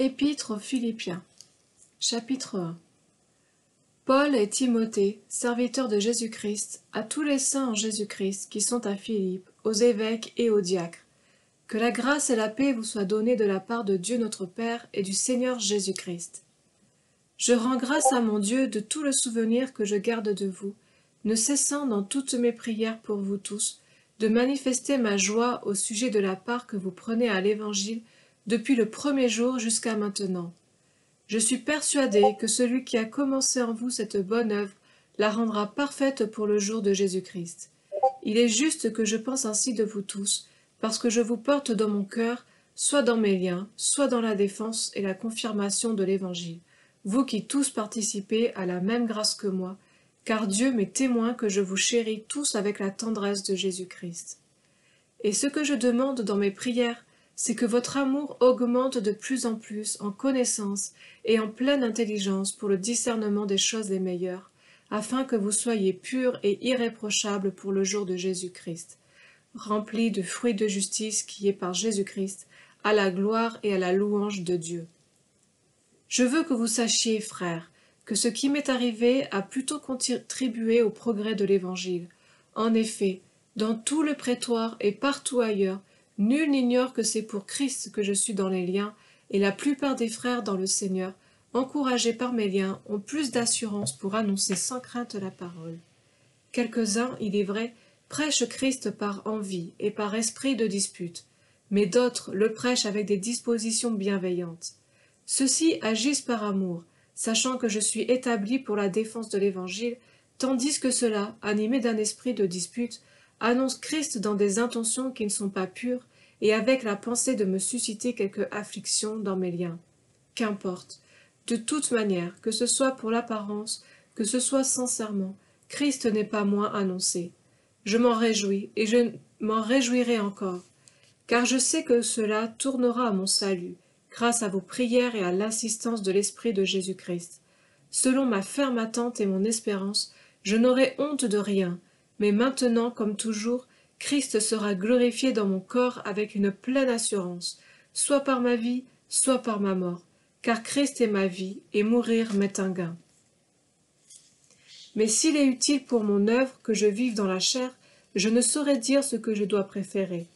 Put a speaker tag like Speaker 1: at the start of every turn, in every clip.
Speaker 1: Épître aux Philippiens, chapitre 1. Paul et Timothée, serviteurs de Jésus-Christ, à tous les saints en Jésus-Christ qui sont à Philippe, aux évêques et aux diacres. Que la grâce et la paix vous soient données de la part de Dieu notre Père et du Seigneur Jésus-Christ. Je rends grâce à mon Dieu de tout le souvenir que je garde de vous, ne cessant dans toutes mes prières pour vous tous, de manifester ma joie au sujet de la part que vous prenez à l'Évangile depuis le premier jour jusqu'à maintenant. Je suis persuadé que celui qui a commencé en vous cette bonne œuvre la rendra parfaite pour le jour de Jésus-Christ. Il est juste que je pense ainsi de vous tous, parce que je vous porte dans mon cœur, soit dans mes liens, soit dans la défense et la confirmation de l'Évangile, vous qui tous participez à la même grâce que moi, car Dieu m'est témoin que je vous chéris tous avec la tendresse de Jésus-Christ. Et ce que je demande dans mes prières, c'est que votre amour augmente de plus en plus en connaissance et en pleine intelligence pour le discernement des choses les meilleures, afin que vous soyez purs et irréprochables pour le jour de Jésus-Christ, remplis de fruits de justice qui est par Jésus-Christ, à la gloire et à la louange de Dieu. Je veux que vous sachiez, frères, que ce qui m'est arrivé a plutôt contribué au progrès de l'Évangile. En effet, dans tout le prétoire et partout ailleurs, nul n'ignore que c'est pour Christ que je suis dans les liens, et la plupart des frères dans le Seigneur, encouragés par mes liens, ont plus d'assurance pour annoncer sans crainte la parole. Quelques-uns, il est vrai, prêchent Christ par envie et par esprit de dispute, mais d'autres le prêchent avec des dispositions bienveillantes. Ceux-ci agissent par amour, sachant que je suis établi pour la défense de l'Évangile, tandis que ceux-là, animés d'un esprit de dispute, annoncent Christ dans des intentions qui ne sont pas pures et avec la pensée de me susciter quelque affliction dans mes liens. Qu'importe. De toute manière, que ce soit pour l'apparence, que ce soit sincèrement, Christ n'est pas moins annoncé. Je m'en réjouis, et je m'en réjouirai encore, car je sais que cela tournera à mon salut, grâce à vos prières et à l'assistance de l'Esprit de Jésus-Christ. Selon ma ferme attente et mon espérance, je n'aurai honte de rien, mais maintenant, comme toujours, Christ sera glorifié dans mon corps avec une pleine assurance, soit par ma vie, soit par ma mort, car Christ est ma vie, et mourir m'est un gain. Mais s'il est utile pour mon œuvre que je vive dans la chair, je ne saurais dire ce que je dois préférer.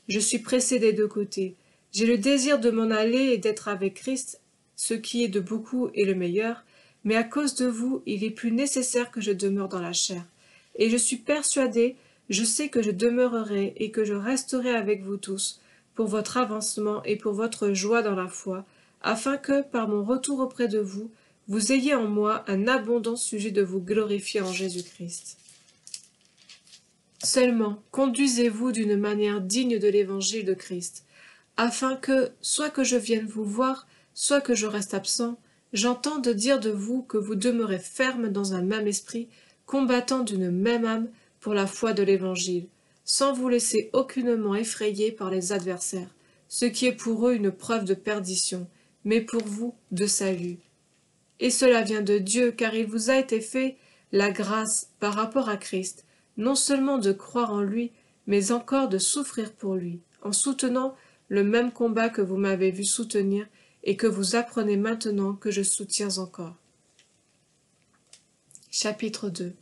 Speaker 1: Je suis pressé des deux côtés. J'ai le désir de m'en aller et d'être avec Christ, ce qui est de beaucoup et le meilleur, mais à cause de vous, il est plus nécessaire que je demeure dans la chair. Et je suis persuadé, je sais que je demeurerai et que je resterai avec vous tous, pour votre avancement et pour votre joie dans la foi, afin que, par mon retour auprès de vous, vous ayez en moi un abondant sujet de vous glorifier en Jésus-Christ. Seulement, conduisez-vous d'une manière digne de l'évangile de Christ, afin que, soit que je vienne vous voir, soit que je reste absent, j'entende dire de vous que vous demeurez ferme dans un même esprit, combattant d'une même âme pour la foi de l'Évangile, sans vous laisser aucunement effrayer par les adversaires, ce qui est pour eux une preuve de perdition, mais pour vous de salut. Et cela vient de Dieu, car il vous a été fait la grâce par rapport à Christ, non seulement de croire en lui, mais encore de souffrir pour lui, en soutenant le même combat que vous m'avez vu soutenir et que vous apprenez maintenant que je soutiens encore. Chapitre 2.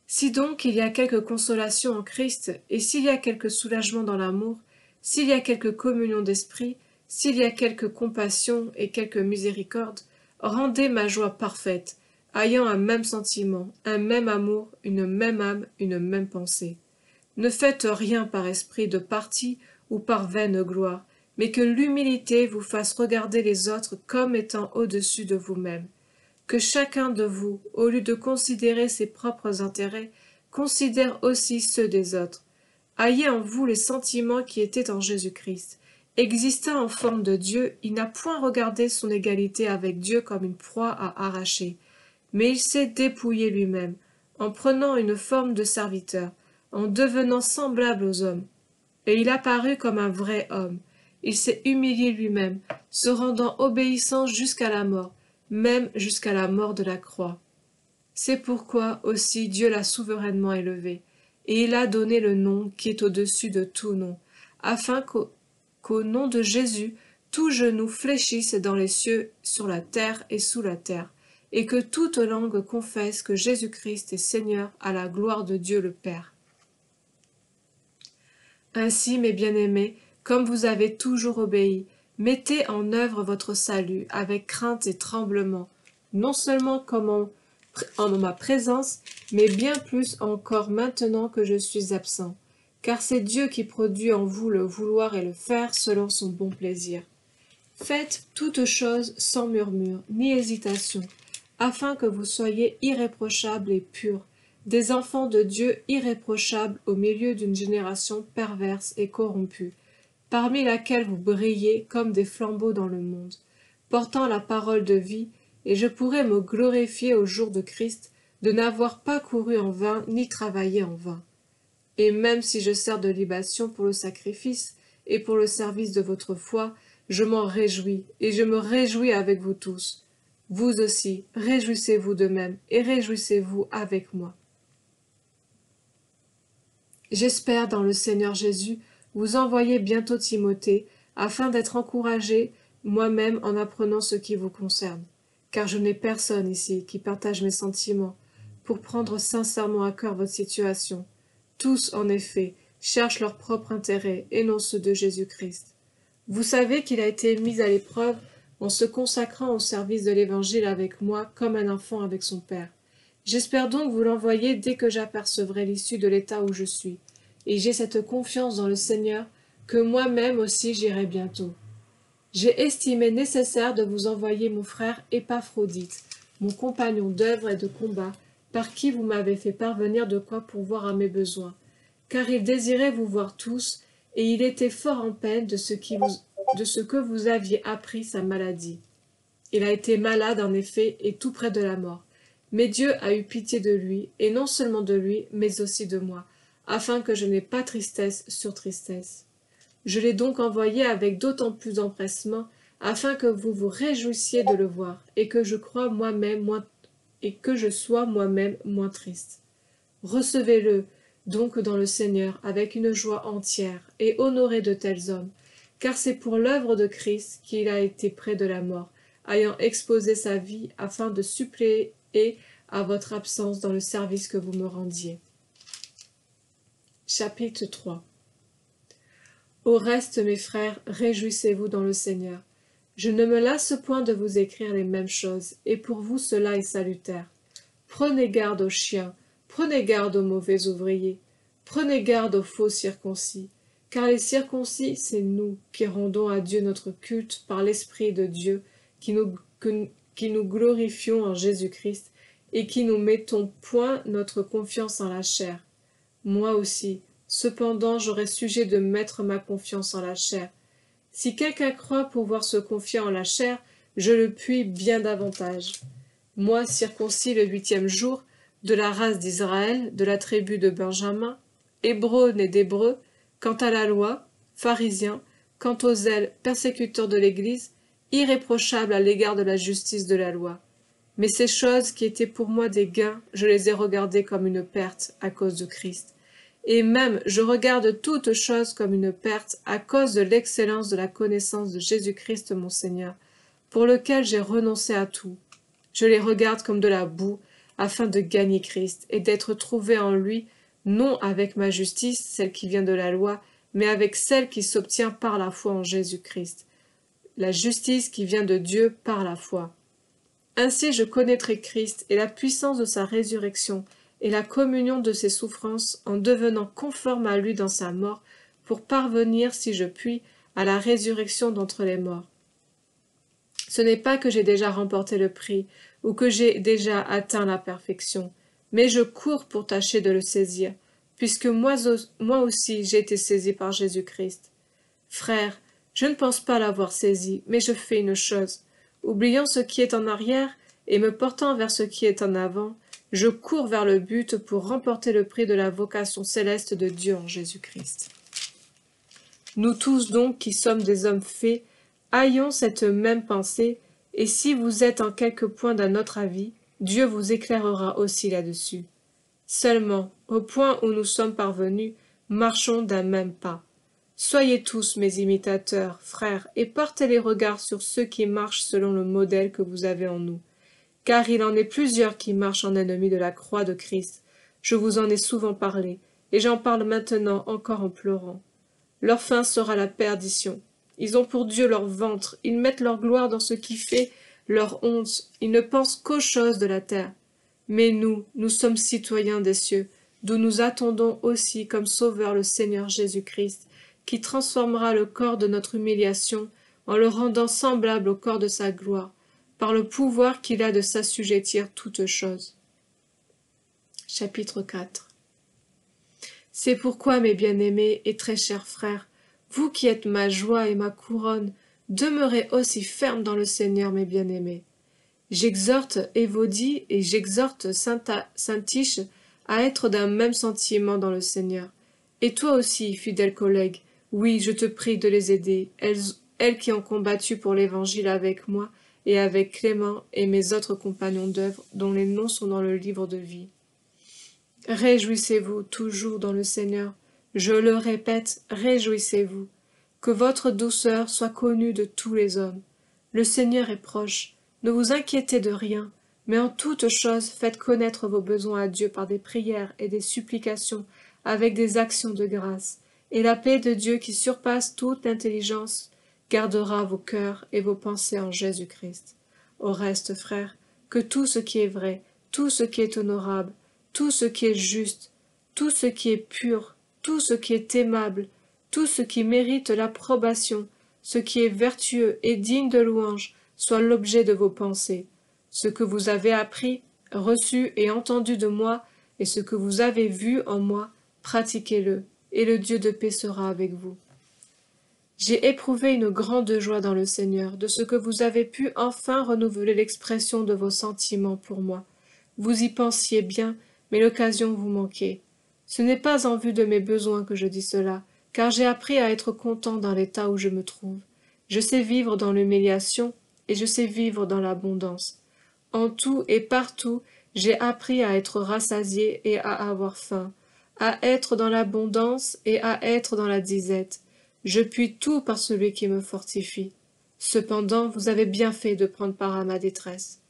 Speaker 1: Si donc il y a quelque consolation en Christ, et s'il y a quelque soulagement dans l'amour, s'il y a quelque communion d'esprit, s'il y a quelque compassion et quelque miséricorde, rendez ma joie parfaite, ayant un même sentiment, un même amour, une même âme, une même pensée. Ne faites rien par esprit de parti ou par vaine gloire, mais que l'humilité vous fasse regarder les autres comme étant au-dessus de vous-même. Que chacun de vous, au lieu de considérer ses propres intérêts, considère aussi ceux des autres. Ayez en vous les sentiments qui étaient en Jésus-Christ. Existant en forme de Dieu, il n'a point regardé son égalité avec Dieu comme une proie à arracher, mais il s'est dépouillé lui-même, en prenant une forme de serviteur, en devenant semblable aux hommes. Et il apparut comme un vrai homme. Il s'est humilié lui-même, se rendant obéissant jusqu'à la mort, même jusqu'à la mort de la croix. C'est pourquoi aussi Dieu l'a souverainement élevé, et il a donné le nom qui est au-dessus de tout nom, afin qu'au nom de Jésus, tout genou fléchisse dans les cieux, sur la terre et sous la terre, et que toute langue confesse que Jésus-Christ est Seigneur à la gloire de Dieu le Père. Ainsi, mes bien-aimés, comme vous avez toujours obéi, mettez en œuvre votre salut avec crainte et tremblement, non seulement comme en ma présence, mais bien plus encore maintenant que je suis absent, car c'est Dieu qui produit en vous le vouloir et le faire selon son bon plaisir. Faites toutes choses sans murmure ni hésitation, afin que vous soyez irréprochables et purs, des enfants de Dieu irréprochables au milieu d'une génération perverse et corrompue, parmi laquelle vous brillez comme des flambeaux dans le monde, portant la parole de vie, et je pourrai me glorifier au jour de Christ de n'avoir pas couru en vain ni travaillé en vain. Et même si je sers de libation pour le sacrifice et pour le service de votre foi, je m'en réjouis, et je me réjouis avec vous tous. Vous aussi, réjouissez-vous de même, et réjouissez-vous avec moi. J'espère dans le Seigneur Jésus vous envoyer bientôt Timothée, afin d'être encouragé moi-même en apprenant ce qui vous concerne, car je n'ai personne ici qui partage mes sentiments, pour prendre sincèrement à cœur votre situation. Tous, en effet, cherchent leur propre intérêt, et non ceux de Jésus-Christ. Vous savez qu'il a été mis à l'épreuve en se consacrant au service de l'Évangile avec moi comme un enfant avec son père. J'espère donc vous l'envoyer dès que j'apercevrai l'issue de l'état où je suis, et j'ai cette confiance dans le Seigneur que moi-même aussi j'irai bientôt. J'ai estimé nécessaire de vous envoyer mon frère Épaphrodite, mon compagnon d'œuvre et de combat, par qui vous m'avez fait parvenir de quoi pourvoir à mes besoins, car il désirait vous voir tous, et il était fort en peine de ce que vous aviez appris sa maladie. Il a été malade en effet, et tout près de la mort. Mais Dieu a eu pitié de lui, et non seulement de lui, mais aussi de moi, afin que je n'aie pas tristesse sur tristesse. Je l'ai donc envoyé avec d'autant plus d'empressement, afin que vous vous réjouissiez de le voir, et que je sois moi-même moins triste. Recevez-le donc dans le Seigneur avec une joie entière, et honorez de tels hommes, car c'est pour l'œuvre de Christ qu'il a été près de la mort, ayant exposé sa vie afin de suppléer à votre absence dans le service que vous me rendiez. Chapitre 3. Au reste, mes frères, réjouissez-vous dans le Seigneur. Je ne me lasse point de vous écrire les mêmes choses, et pour vous cela est salutaire. Prenez garde aux chiens, prenez garde aux mauvais ouvriers, prenez garde aux faux circoncis, car les circoncis, c'est nous qui rendons à Dieu notre culte par l'Esprit de Dieu, qui nous glorifions en Jésus-Christ, et qui nous mettons point notre confiance en la chair. Moi aussi, cependant, j'aurais sujet de mettre ma confiance en la chair. Si quelqu'un croit pouvoir se confier en la chair, je le puis bien davantage. Moi, circoncis le 8e jour, de la race d'Israël, de la tribu de Benjamin, hébreu né d'Hébreux, quant à la loi, pharisien, quant aux zèles, persécuteur de l'Église, irréprochable à l'égard de la justice de la loi. Mais ces choses qui étaient pour moi des gains, je les ai regardées comme une perte à cause de Christ. Et même je regarde toutes choses comme une perte à cause de l'excellence de la connaissance de Jésus-Christ mon Seigneur, pour lequel j'ai renoncé à tout. Je les regarde comme de la boue, afin de gagner Christ, et d'être trouvé en lui, non avec ma justice, celle qui vient de la loi, mais avec celle qui s'obtient par la foi en Jésus-Christ, la justice qui vient de Dieu par la foi. Ainsi je connaîtrai Christ et la puissance de sa résurrection, et la communion de ses souffrances, en devenant conforme à lui dans sa mort, pour parvenir, si je puis, à la résurrection d'entre les morts. Ce n'est pas que j'ai déjà remporté le prix, ou que j'ai déjà atteint la perfection, mais je cours pour tâcher de le saisir, puisque moi aussi j'ai été saisi par Jésus-Christ. Frères, je ne pense pas l'avoir saisi, mais je fais une chose. Oubliant ce qui est en arrière, et me portant vers ce qui est en avant, je cours vers le but pour remporter le prix de la vocation céleste de Dieu en Jésus-Christ. Nous tous donc, qui sommes des hommes faits, ayons cette même pensée, et si vous êtes en quelque point d'un autre avis, Dieu vous éclairera aussi là-dessus. Seulement, au point où nous sommes parvenus, marchons d'un même pas. Soyez tous mes imitateurs, frères, et portez les regards sur ceux qui marchent selon le modèle que vous avez en nous. Car il en est plusieurs qui marchent en ennemis de la croix de Christ. Je vous en ai souvent parlé, et j'en parle maintenant encore en pleurant. Leur fin sera la perdition. Ils ont pour Dieu leur ventre, ils mettent leur gloire dans ce qui fait leur honte, ils ne pensent qu'aux choses de la terre. Mais nous sommes citoyens des cieux, d'où nous attendons aussi comme sauveur le Seigneur Jésus-Christ, qui transformera le corps de notre humiliation en le rendant semblable au corps de sa gloire, par le pouvoir qu'il a de s'assujettir toutes choses. Chapitre 4. C'est pourquoi, mes bien-aimés et très chers frères, vous qui êtes ma joie et ma couronne, demeurez aussi fermes dans le Seigneur, mes bien-aimés. J'exhorte Évodie et j'exhorte Syntyche à être d'un même sentiment dans le Seigneur. Et toi aussi, fidèle collègue, oui, je te prie de les aider, elles qui ont combattu pour l'Évangile avec moi et avec Clément et mes autres compagnons d'œuvre, dont les noms sont dans le livre de vie. Réjouissez-vous toujours dans le Seigneur. Je le répète, réjouissez-vous. Que votre douceur soit connue de tous les hommes. Le Seigneur est proche. Ne vous inquiétez de rien, mais en toute chose faites connaître vos besoins à Dieu par des prières et des supplications, avec des actions de grâce. Et la paix de Dieu qui surpasse toute intelligence gardera vos cœurs et vos pensées en Jésus-Christ. Au reste, frères, que tout ce qui est vrai, tout ce qui est honorable, tout ce qui est juste, tout ce qui est pur, tout ce qui est aimable, tout ce qui mérite l'approbation, ce qui est vertueux et digne de louange, soit l'objet de vos pensées. Ce que vous avez appris, reçu et entendu de moi, et ce que vous avez vu en moi, pratiquez-le, et le Dieu de paix sera avec vous. J'ai éprouvé une grande joie dans le Seigneur, de ce que vous avez pu enfin renouveler l'expression de vos sentiments pour moi. Vous y pensiez bien, mais l'occasion vous manquait. Ce n'est pas en vue de mes besoins que je dis cela, car j'ai appris à être content dans l'état où je me trouve. Je sais vivre dans l'humiliation, et je sais vivre dans l'abondance. En tout et partout, j'ai appris à être rassasié et à avoir faim, à être dans l'abondance et à être dans la disette. Je puis tout par celui qui me fortifie. Cependant, vous avez bien fait de prendre part à ma détresse.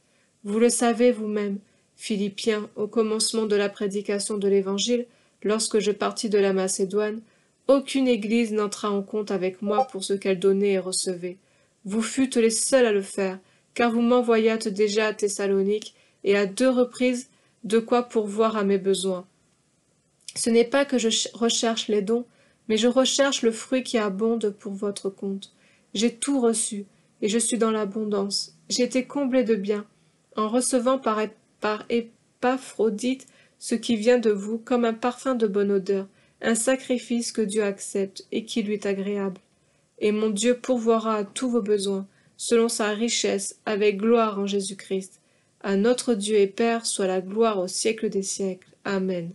Speaker 1: Vous le savez vous-même, Philippiens, au commencement de la prédication de l'Évangile, lorsque je partis de la Macédoine, aucune église n'entra en compte avec moi pour ce qu'elle donnait et recevait. Vous fûtes les seuls à le faire, car vous m'envoyâtes déjà à Thessalonique, et à 2 reprises de quoi pourvoir à mes besoins. Ce n'est pas que je recherche les dons, mais je recherche le fruit qui abonde pour votre compte. J'ai tout reçu, et je suis dans l'abondance. J'ai été comblé de bien, en recevant par Épaphrodite ce qui vient de vous comme un parfum de bonne odeur, un sacrifice que Dieu accepte et qui lui est agréable. Et mon Dieu pourvoira à tous vos besoins, selon sa richesse, avec gloire en Jésus-Christ. À notre Dieu et Père soit la gloire au siècle des siècles. Amen.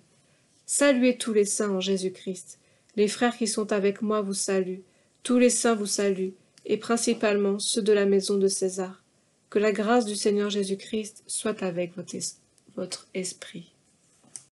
Speaker 1: Saluez tous les saints en Jésus-Christ. Les frères qui sont avec moi vous saluent. Tous les saints vous saluent, et principalement ceux de la maison de César. Que la grâce du Seigneur Jésus-Christ soit avec votre esprit.